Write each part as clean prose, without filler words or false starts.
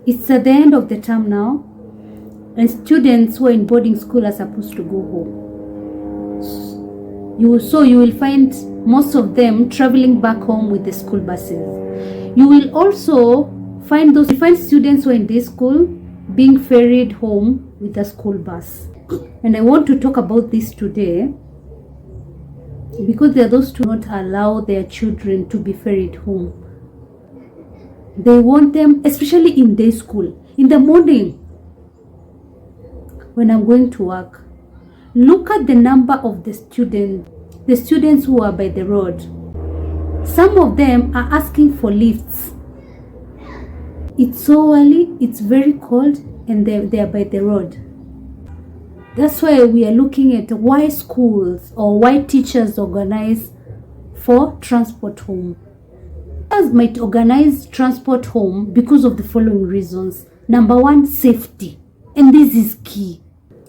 It's at the end of the term now, and students who are in boarding school are supposed to go home. You will find most of them traveling back home with the school buses. You will also find students who are in this school being ferried home with a school bus. And I want to talk about this today because there are those who do not allow their children to be ferried home. They want them, especially in day school, in the morning when I'm going to work. Look at the number of the students who are by the road. Some of them are asking for lifts. It's so early, it's very cold, and they are by the road. That's why we are looking at why schools or why teachers organize for transport home. Teachers might organize transport home because of the following reasons. Number one, safety. And this is key.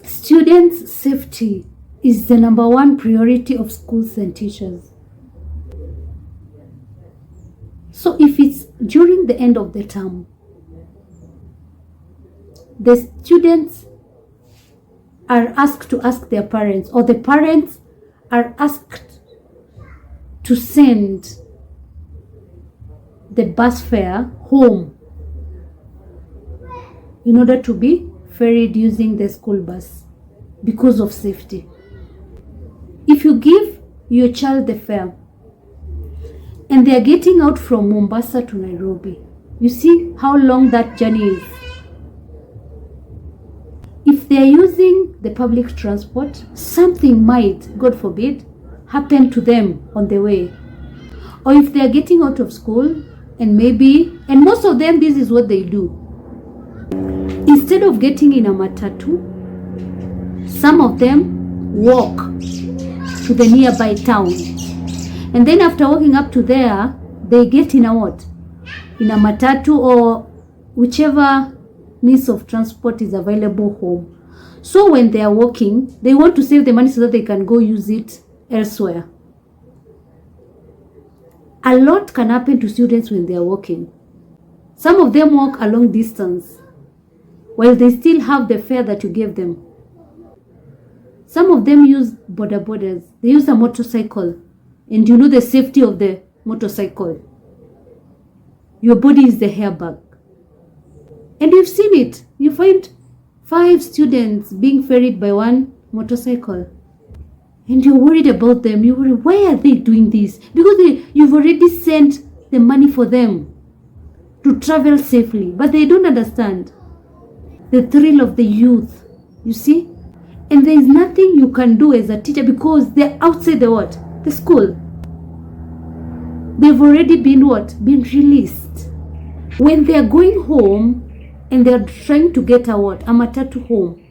Students' safety is the number one priority of schools and teachers. So if it's during the end of the term, the students are asked to ask their parents, or the parents are asked to send the bus fare home in order to be ferried using the school bus because of safety. If you give your child the fare and they are getting out from Mombasa to Nairobi, you see how long that journey is. If they are using the public transport, something might, God forbid, happen to them on the way. Or if they are getting out of school and most of them, this is what they do. Instead of getting in a matatu, some of them walk to the nearby town. And then after walking up to there, they get in a what? In a matatu or whichever means of transport is available home. So when they are walking, they want to save the money so that they can go use it elsewhere. A lot can happen to students when they are walking. Some of them walk a long distance while they still have the fare that you gave them. Some of them use borders. They use a motorcycle, and you know the safety of the motorcycle. Your body is the airbag. And you've seen it. You find 5 students being ferried by one motorcycle. And you're worried about them. You worry, why are they doing this? Because you've already sent the money for them to travel safely. But they don't understand the thrill of the youth. You see? And there is nothing you can do as a teacher because they're outside the what? The school. They've already been what? Been released. When they're going home, and they're trying to get a matatu home.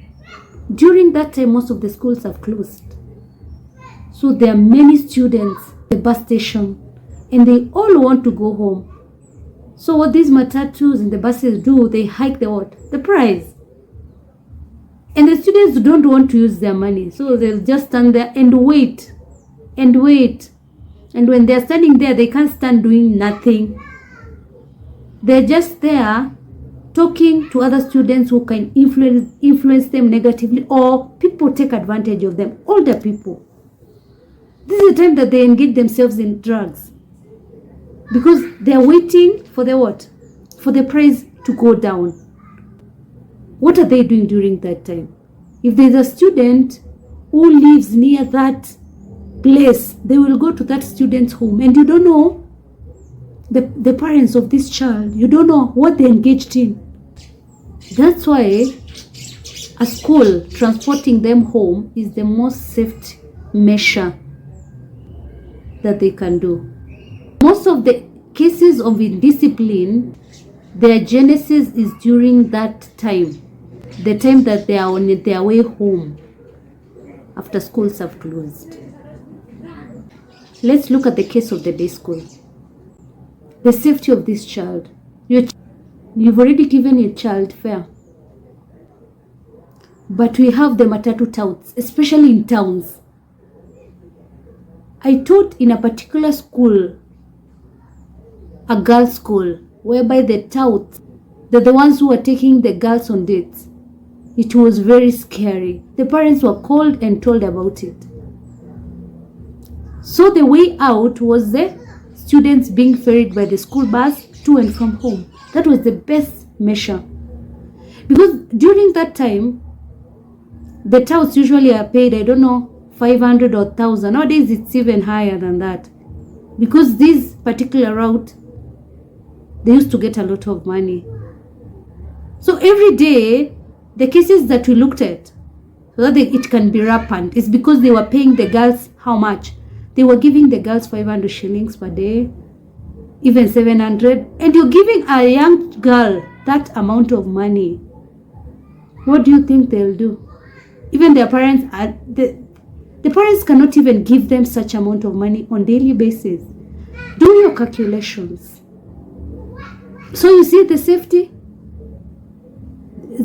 During that time, most of the schools have closed. So there are many students at the bus station, and they all want to go home. So what these matatus and the buses do, they hike the price. And the students don't want to use their money. So they'll just stand there and wait. And wait. And when they're standing there, they can't stand doing nothing. They're just there talking to other students who can influence them negatively, or people take advantage of them, older people. This is the time that they engage themselves in drugs because they are waiting for the what? For the price to go down. What are they doing during that time? If there's a student who lives near that place, they will go to that student's home, and you don't know the parents of this child. You don't know what they engaged in. That's why a school transporting them home is the most safe measure that they can do. Most of the cases of indiscipline, their genesis is during that time, the time that they are on their way home after schools have closed. Let's look at the case of the day school. The safety of this child. You've already given your child fare. But we have the matatu touts, especially in towns. I taught in a particular school, a girls' school, whereby the They're the ones who are taking the girls on dates. It was very scary. The parents were called and told about it. So the way out was the students being ferried by the school bus to and from home. That was the best measure. Because during that time, the touts usually are paid, I don't know, 500 or 1,000. Nowadays, it's even higher than that. Because this particular route, they used to get a lot of money. So every day, the cases that we looked at, so that it can be rampant, is because they were paying the girls how much? They were giving the girls 500 shillings per day, even 700. And you're giving a young girl that amount of money. What do you think they'll do? Even their parents, the parents cannot even give them such amount of money on daily basis. Do your calculations. So you see the safety?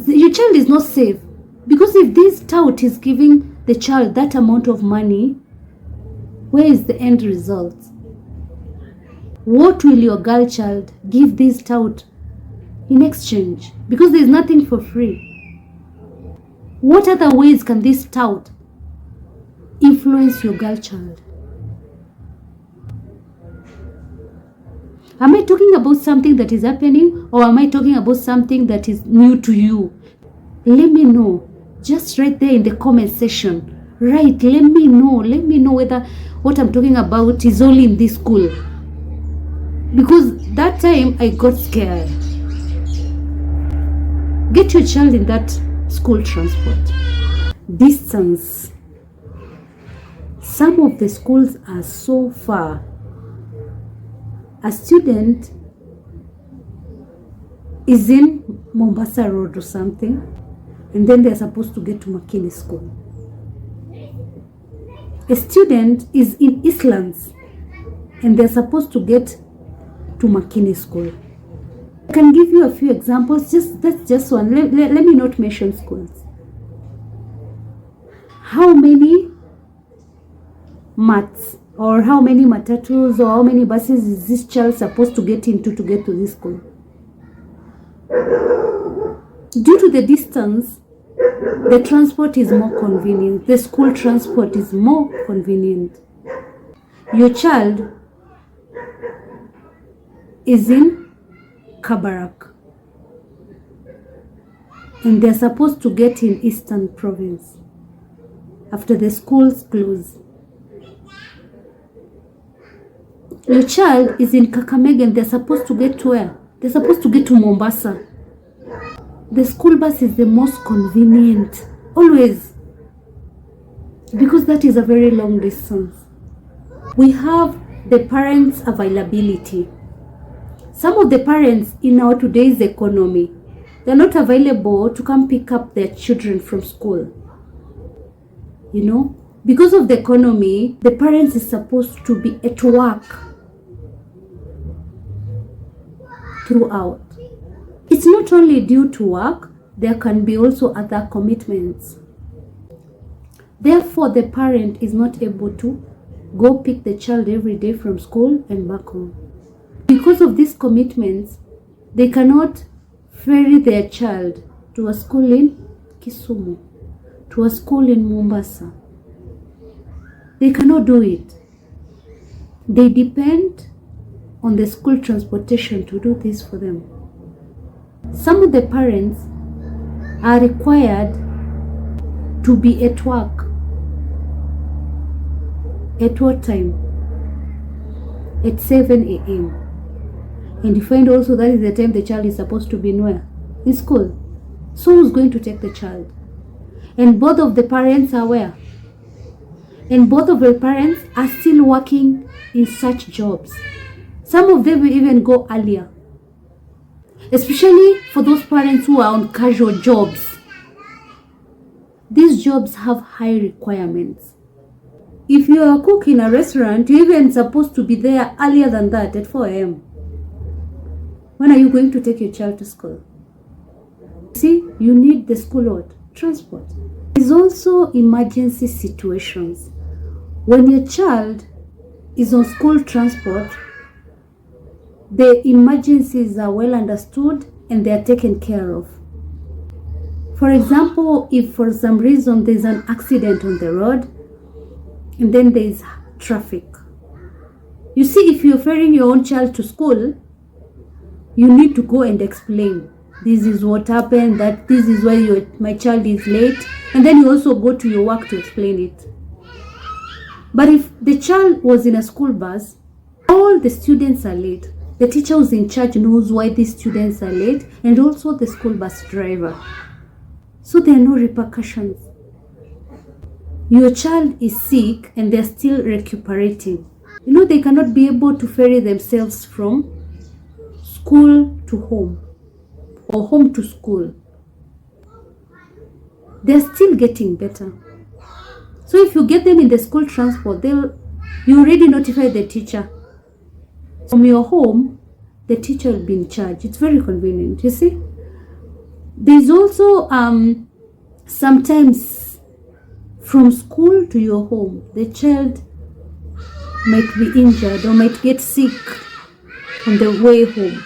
Your child is not safe. Because if this tout is giving the child that amount of money, where is the end result? What will your girl child give this tout in exchange? Because there is nothing for free. What other ways can this tout influence your girl child? Am I talking about something that is happening, or am I talking about something that is new to you? Let me know. Just right there in the comment section. Right, let me know whether what I'm talking about is only in this school. Because that time I got scared. Get your child in that school transport. Distance. Some of the schools are so far. A student is in Mombasa Road or something, and then they're supposed to get to Makini School. A student is in Eastlands, and they're supposed to get to Makini School. I can give you a few examples. That's just one. Let me not mention schools. How many mats or how many matatus or how many buses is this child supposed to get into to get to this school? Due to the distance, the transport is more convenient. The school transport is more convenient. Your child is in Kabarak, and they're supposed to get in Eastern Province after the schools close. Your child is in Kakamega, and they're supposed to get to where? They're supposed to get to Mombasa. The school bus is the most convenient, always, because that is a very long distance. We have the parents' availability. Some of the parents in our today's economy, they're not available to come pick up their children from school. You know, because of the economy, the parents is supposed to be at work throughout. It's not only due to work, there can be also other commitments. Therefore, the parent is not able to go pick the child every day from school and back home. Because of these commitments, they cannot ferry their child to a school in Kisumu, to a school in Mombasa. They cannot do it. They depend on the school transportation to do this for them. Some of the parents are required to be at work. At what time? At 7 a.m. And you find also that is the time the child is supposed to be in where? In school. So who's going to take the child? And both of the parents are where? And both of the parents are still working in such jobs. Some of them will even go earlier. Especially for those parents who are on casual jobs. These jobs have high requirements. If you are a cook in a restaurant, you're even supposed to be there earlier than that, at 4 a.m. When are you going to take your child to school? See, you need the school what? Transport. There's also emergency situations. When your child is on school transport, the emergencies are well understood and they are taken care of. For example, if for some reason there's an accident on the road and then there's traffic, you see, if you're ferrying your own child to school, you need to go and explain, this is what happened, that this is why my child is late, and then you also go to your work to explain it. But if the child was in a school bus, all the students are late, the teacher who's in charge knows why these students are late, and also the school bus driver. So there are no repercussions. Your child is sick and they're still recuperating. You know, they cannot be able to ferry themselves from school to home or home to school. They're still getting better. So if you get them in the school transport, you already notify the teacher. From your home, the teacher will be in charge. It's very convenient, you see. There's also sometimes from school to your home, the child might be injured or might get sick on the way home.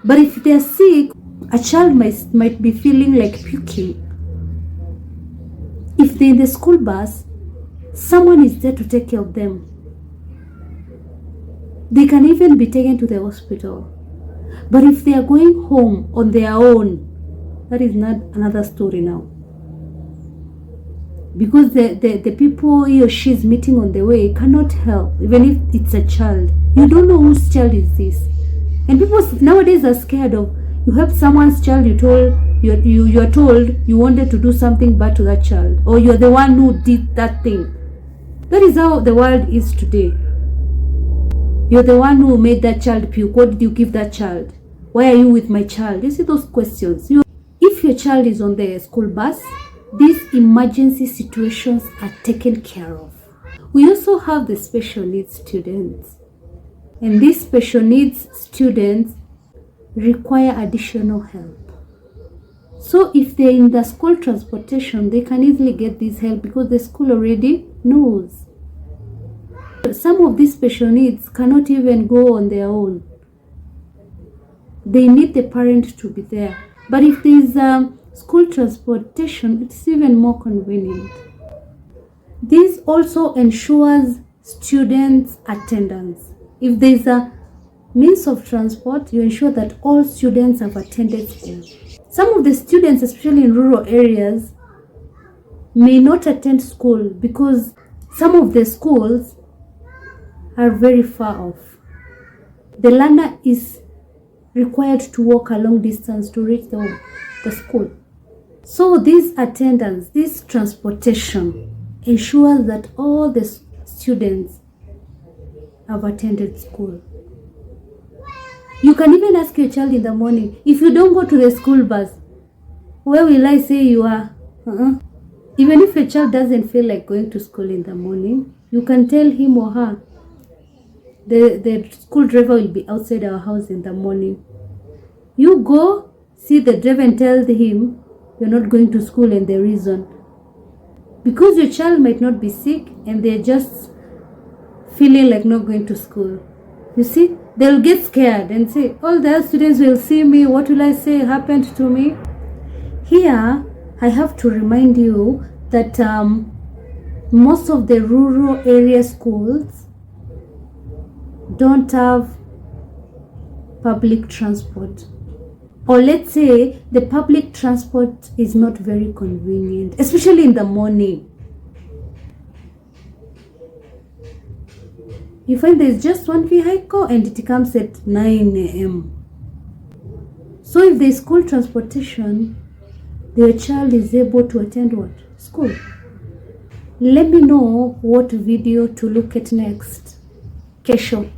But if they're sick, a child might be feeling like puking. If they're in the school bus, someone is there to take care of them. They can even be taken to the hospital. But if they are going home on their own, that is not another story now. Because the people he or she is meeting on the way cannot help, even if it's a child. You don't know whose child is this. And people nowadays are scared of, you help someone's child, you're told you wanted to do something bad to that child, or you're the one who did that thing. That is how the world is today. You're the one who made that child puke. What did you give that child? Why are you with my child? You see those questions. If your child is on the school bus, these emergency situations are taken care of. We also have the special needs students. And these special needs students require additional help. So if they're in the school transportation, they can easily get this help because the school already knows. Some of these special needs cannot even go on their own. They need the parent to be there. But if there is school transportation, it's even more convenient. This also ensures students' attendance. If there is a means of transport, you ensure that all students have attended school. Some of the students, especially in rural areas, may not attend school because some of the schools are very far off. The learner is required to walk a long distance to reach the school. So this attendance, this transportation ensures that all the students have attended school. You can even ask your child in the morning, if you don't go to the school bus, where will I say you are? Even if a child doesn't feel like going to school in the morning, you can tell him or her, the school driver will be outside our house in the morning. You go see the driver and tell him you're not going to school and the reason. Because your child might not be sick and they're just feeling like not going to school. You see, they'll get scared and say, all the other students will see me, what will I say happened to me? Here, I have to remind you that most of the rural area schools don't have public transport. Or let's say the public transport is not very convenient, especially in the morning. You find there's just one vehicle and it comes at 9 a.m. So if there's school transportation, their child is able to attend what? School. Let me know what video to look at next. Kesho.